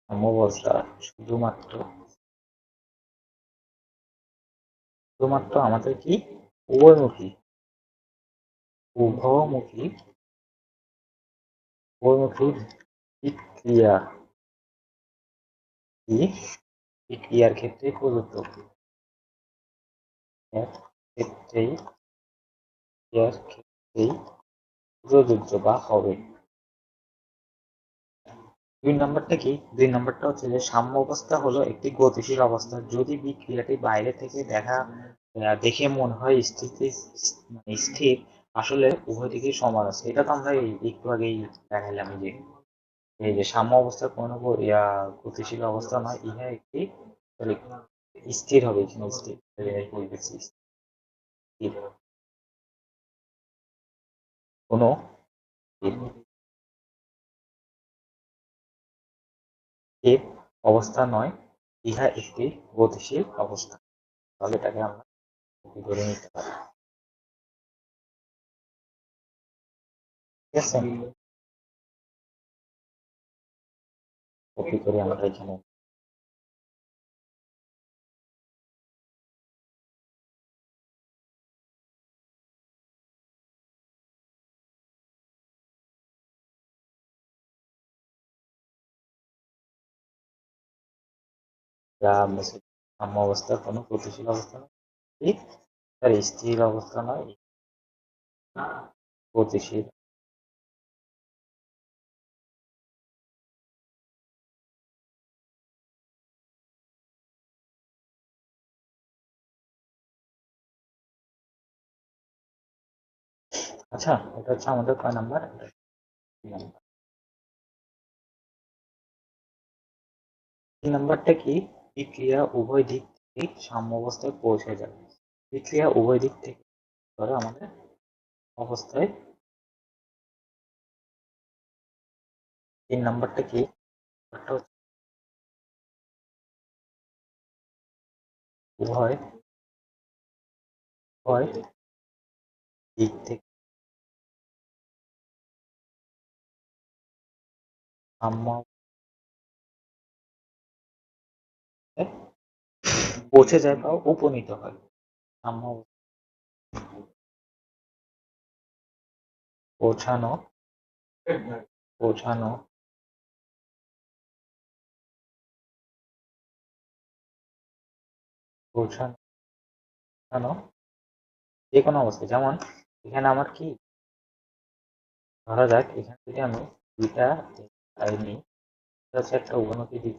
সাম্য অবস্থা শুধুমাত্র শুধুমাত্র আমাদের কি উভয়মুখী উভয়মুখী উভয়মুখী বিক্রিয়া বিক্রিয়ার ক্ষেত্রে প্রযোজ্য, এর ক্ষেত্রেই এর ক্ষেত্রেই প্রযোজ্য বা হবে। দুই নম্বরটা কি, দুই নম্বরটা হচ্ছে যে সাম্য অবস্থা হলো একটি গতিশীল অবস্থা, যদি বিক্রিয়াটি বাইরে থেকে দেখে মনে হয় স্থির, আসলে উভয় দিকেই সমান আছে। এটা তো আমরা একটু আগেই দেখালাম যে এই যে সাম্য অবস্থা কোনো গতিশীল অবস্থা নয়, ইহা একটি sorry, স্থির হবে, এখানে স্থির বলতেছি, স্থির কোনো স্থির অবস্থা নয়, ইহা একটি গতিশীল অবস্থা। তাহলে এটাকে আমরা ধরে নিতে পারি। ঠিক আছে, কপি করে আমরা এখানে সাম্য অবস্থার কোনো গতিশীল অবস্থা নয়, তার স্থির অবস্থা নয়, গতিশীল। আচ্ছা, এটা হচ্ছে আমাদের কয় নাম্বার? তিন নাম্বারটা কি? বিক্রিয়া উভয় দিক থেকে সাম্য অবস্থায় পৌঁছে যায়। বিক্রিয়া উভয় দিক থেকে ধরো আমাদের অবস্থায়। তিন নাম্বারটা কি? উভয় উভয় দিক থেকে সাম্য পৌঁছে যায় বা উপনীত হয়। সাম্য পৌঁছানো পৌঁছানো পৌঁছানো যে কোনো অবস্থায়। যেমন এখানে আমার কি ধরা যাক, এখানে যদি আমি দুইটা নিই, এটা হচ্ছে একটা উন্নতি দিক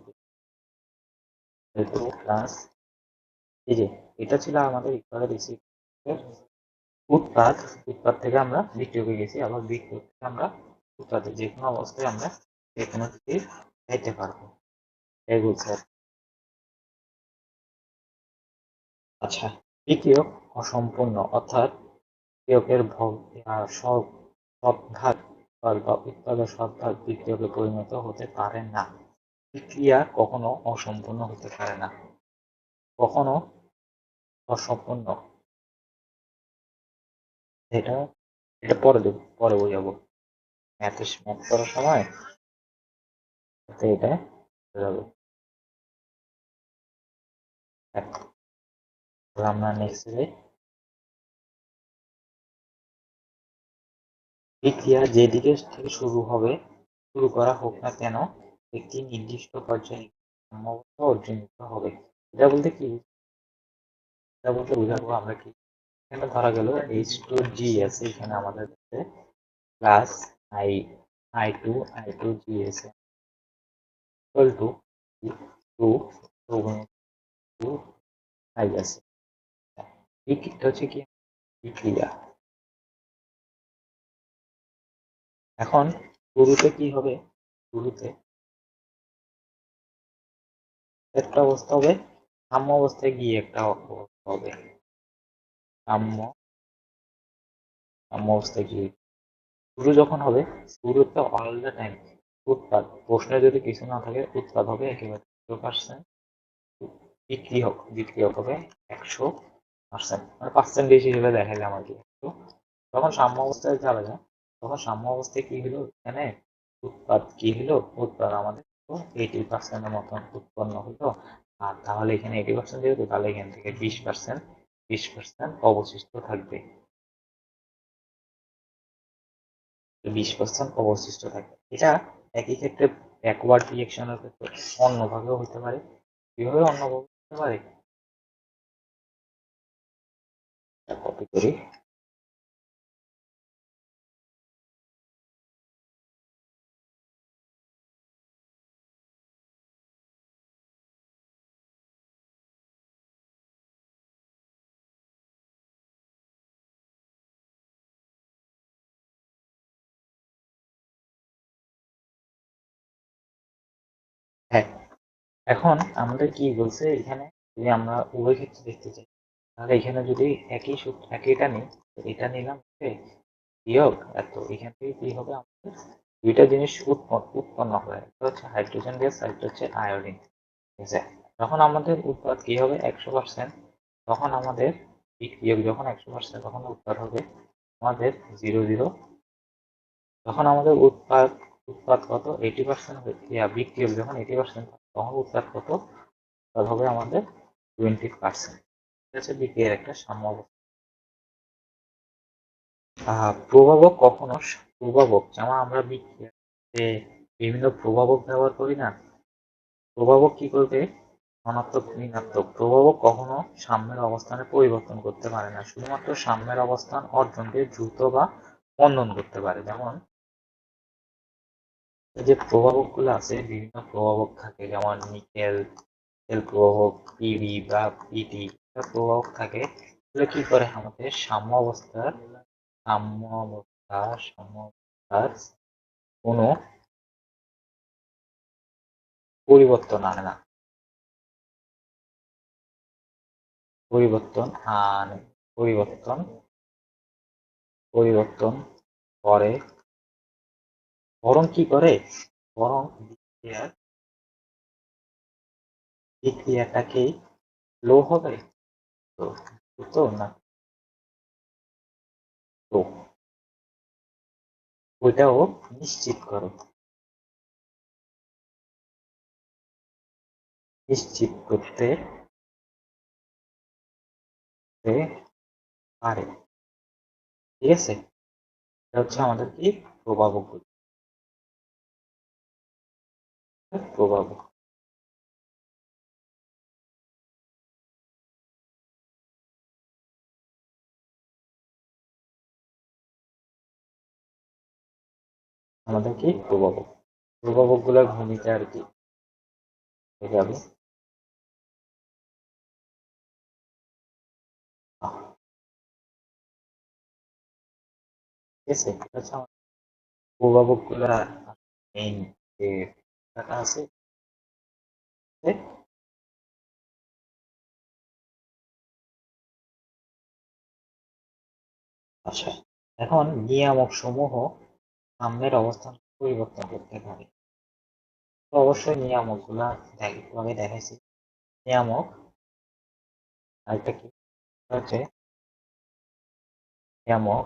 প্লাস, এই যে এটা ছিল আমাদের ইকুয়াল রিসিভ উৎপাদ। উৎপাদ থেকে আমরা বিক্রিয়কে গেছি, আবার বিক্রিয়ক থেকে আমরা উৎপাদে যে কোনো অবস্থায় আমরা যে কোনো দিকে যাইতে পারবো, এই বলছে। আচ্ছা, বিক্রিয়ক অসম্পূর্ণ, অর্থাৎ বিক্রিয়কের সব ভাগ বা উৎপাদের সব ভাগ বিক্রিয়কে পরিণত হতে পারে না। বিক্রিয়া কখনো অসম্পূর্ণ হতে পারে না, কখনো অসম্পূর্ণ। এটা এটা পরে দেবো, পরে বোঝাবো ম্যাথ করার সময়, এটা যাবে। আমরা নেক্সট বিক্রিয়া যেদিকে থেকে শুরু করা হোক না কেন, একটি নির্দিষ্ট পর্যায়ে সম্ভাবনা অর্জনিত হবে। এটা বলতে কি, এটা বলতে বোঝাবো আমরা কি, এখানে ধরা গেল H2G আছে এখানে আমাদের কাছে, প্লাস I I2G আছে ইকুয়াল টু 2 I আছে। এটা হচ্ছে কি বিক্রিয়া। এখন শুরুতে কি হবে? শুরুতে একটা অবস্থা হবে, সাম্য অবস্থায় গিয়ে একটা অবস্থা হবে, সাম্য সাম্য অবস্থায় গিয়ে শুরু যখন হবে, শুরুতে অল দ্য টাইম উৎপাদ, প্রশ্নে যদি কিছু না থাকে উৎপাদ হবে একেবারে 0%, বিক্রিয়ক হবে 100%, মানে পার্সেন্টেজ হিসেবে দেখাইলে আমার কি, যখন সাম্য অবস্থায় যাবে না, তখন সাম্য অবস্থায় কি হলো, এখানে উৎপাদ কি হলো, উৎপাদ আমাদের 80%-এর মতন উৎপন্ন হলো। আর তাহলে এখানে 80% যেহেতু, তাহলে এখান থেকে 20% অবশিষ্ট থাকবে, 20% অবশিষ্ট থাকবে। এটা একই ক্ষেত্রে ব্যাকওয়ার্ড রিয়েকশনের ক্ষেত্রে অন্যভাবেও হতে পারে। কিভাবে অন্যভাবে হতে পারে, কপি করি। হ্যাঁ, এখন আমাদের কি বলছে এখানে, যদি আমরা উভয় ক্ষেত্রে দেখতে চাই, তাহলে এখানে যদি একই সূত্র একইটা নিই, এটা নিলাম বিয়োগ এত, এখান থেকে কি হবে আমাদের দুইটা জিনিস উৎপন্ন হয়, একটা হচ্ছে হাইড্রোজেন গ্যাস, একটা হচ্ছে আয়োডিন। ঠিক আছে, যখন আমাদের উৎপাদ কি হবে 100%, তখন আমাদের বিক্রিয়ক যখন 100%, তখন উৎপাদ হবে আমাদের 0 0। তখন আমাদের উৎপাদ কত 80%, বিক্রিয়ক যখন 80%, তখন উৎপাদ কত, উৎপাদ হবে আমাদের 20%। ঠিক আছে, বিক্রিয়ার একটা সাম্য অবস্থা। প্রভাবক যেমন আমরা বিক্রিয়াতে বিভিন্ন প্রভাবক ব্যবহার করি না, প্রভাবক কি করবে, ধনাত্মক ঋণাত্মক প্রভাবক কখনো সাম্যের অবস্থানে পরিবর্তন করতে পারে না, শুধুমাত্র সাম্যের অবস্থান অর্জনকে দ্রুত বা বন্ধন করতে পারে। যেমন এই যে প্রভাবক গুলো আছে, বিভিন্ন প্রভাবক থাকে, যেমন নিকেল প্রভাবক, পিবি বা পিটি প্রভাবক থাকে। এগুলো কি করে, আমাদের সাম্য অবস্থার কোনো পরিবর্তন আনে না, পরিবর্তন আনে পরিবর্তন পরিবর্তন করে, বরং কি করে, বরং বিক্রিয়াটাকেই লো হবে, তো তো না, তো ওইটাও নিশ্চিত করে, নিশ্চিত করতে পারে। ঠিক আছে, এটা হচ্ছে আমাদের কি প্রভাবক, প্রভাবক। আমাদের কি প্রভাবক, প্রভাবক গুলোর ভূমিকা আর কি, এটা আমি ঠিক আছে, এটা হচ্ছে আমাদের প্রভাবক গুলা মেইন যে ব্যাপারটা আছে। আচ্ছা, এখন নিয়ামক সমূহ সাম্যের অবস্থান পরিবর্তন করতে পারে। তো অবশ্যই নিয়ামক গুলা আমি দেখাইছি। নিয়ামক আরেকটা কি হচ্ছে, নিয়ামক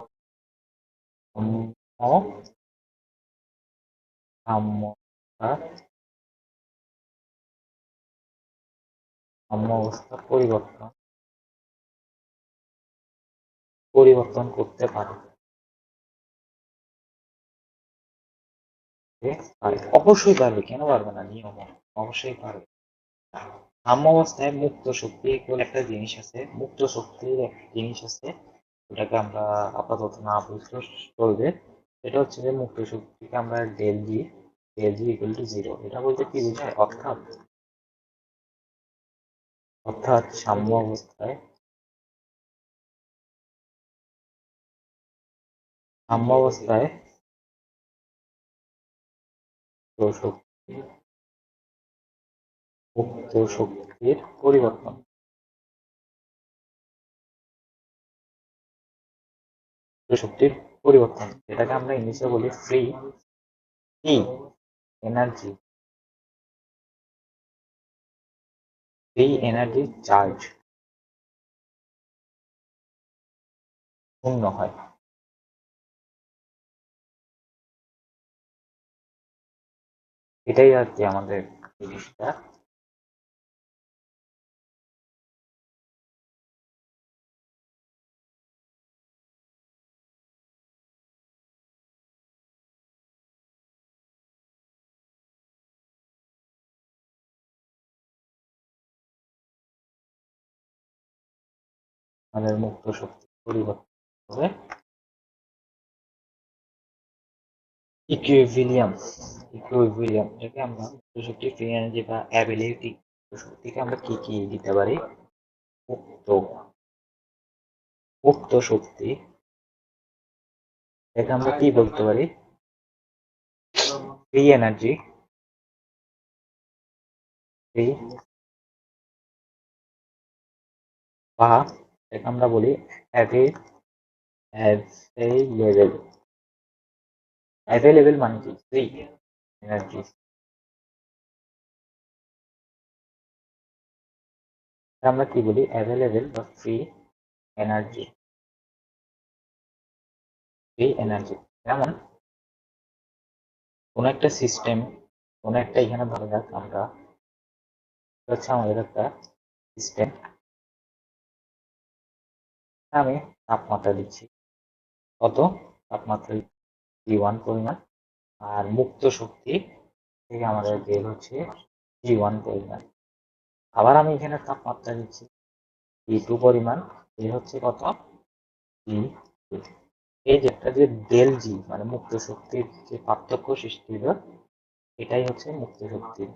সাম্য সাম্যতা সাম্য অবস্থা পরিবর্তন করতে পারে। অবশ্যই পারবে, কেন পারবে না, নিয়ম অবশ্যই পারবে। সাম্য অবস্থায় মুক্ত শক্তি বলে একটা জিনিস আছে, মুক্ত শক্তির একটা জিনিস আছে, ওটাকে আমরা আপাতত না বুঝলেও চলবে। এটা হচ্ছে যে মুক্ত শক্তিকে আমরা del G equal to zero, এটা বলতে কি বোঝায়, অর্থাৎ সাম্য অবস্থায় তো মুক্ত শক্তির পরিবর্তন, শক্তির পরিবর্তন, এটাকে আমরা ইংলিশে বলি ফ্রি এনার্জি, চার্জ শূন্য হয়। এটাই আর কি আমাদের জিনিসটা। আমাদের মুক্ত শক্তি পরিবর্তন হবে ইকুইলিব্রিয়াম, এটাকে আমরা মুক্ত শক্তি, ফ্রি এনার্জি বা অ্যাবিলিটি শক্তিকে আমরা কি দিতে পারি, মুক্ত মুক্ত শক্তি, এটাকে আমরা কি বলতে পারি, ফ্রি এনার্জি, ফ্রি, বা এটাকে আমরা বলি অ্যাভেলেবল, অ্যাভেলেবেল মানে কি ফ্রি এনার্জি। আমরা কি বলি অ্যাভেলেবেল বা ফ্রি এনার্জি। ফ্রি এনার্জি যেমন কোন একটা সিস্টেম, কোন একটা এখানে ধরা যাক আমরা হচ্ছে আমাদের একটা সিস্টেম, আমি তাপমাত্রা দিচ্ছি কত, তাপমাত্রা T1 পরিমাণ, আর মুক্ত শক্তি থেকে আমাদের বের হচ্ছে G1 পরিমাণ। আবার আমি এখানে তাপমাত্রা দিচ্ছি T2 পরিমাণ, বের হচ্ছে কত T2। এই যে একটা যে ডেল জি মানে মুক্ত শক্তির যে পার্থক্য সৃষ্টি হলো, এটাই হচ্ছে মুক্ত শক্তির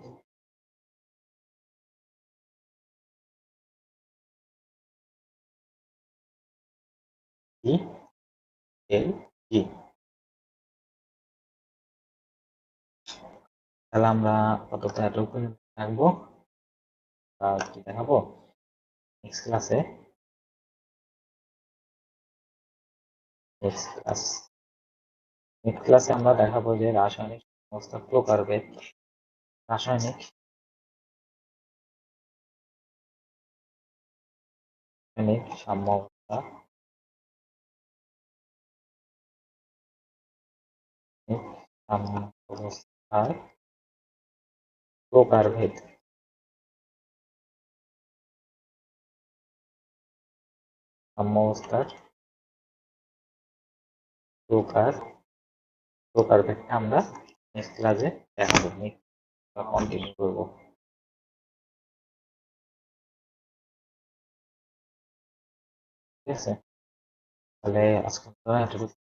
জি, ডেল জি। তাহলে আমরা কতটা এতটুকু থাকবো, কি দেখাবো নেক্সট ক্লাসে। নেক্সট ক্লাস নেক্সট ক্লাসে আমরা দেখাবো যে রাসায়নিক সংস্থা প্রকারভেদ, রাসায়নিক রাসায়নিক সাম্যাবস্থা, সাম্যাবস্থার প্রকারভেদ, সাম্যাবস্থার প্রকার প্রকারভেদটা আমরা নেক্সট ক্লাসে দেখাবো, কন্টিনিউ করবো। ঠিক আছে, তাহলে আজকে এতটুকু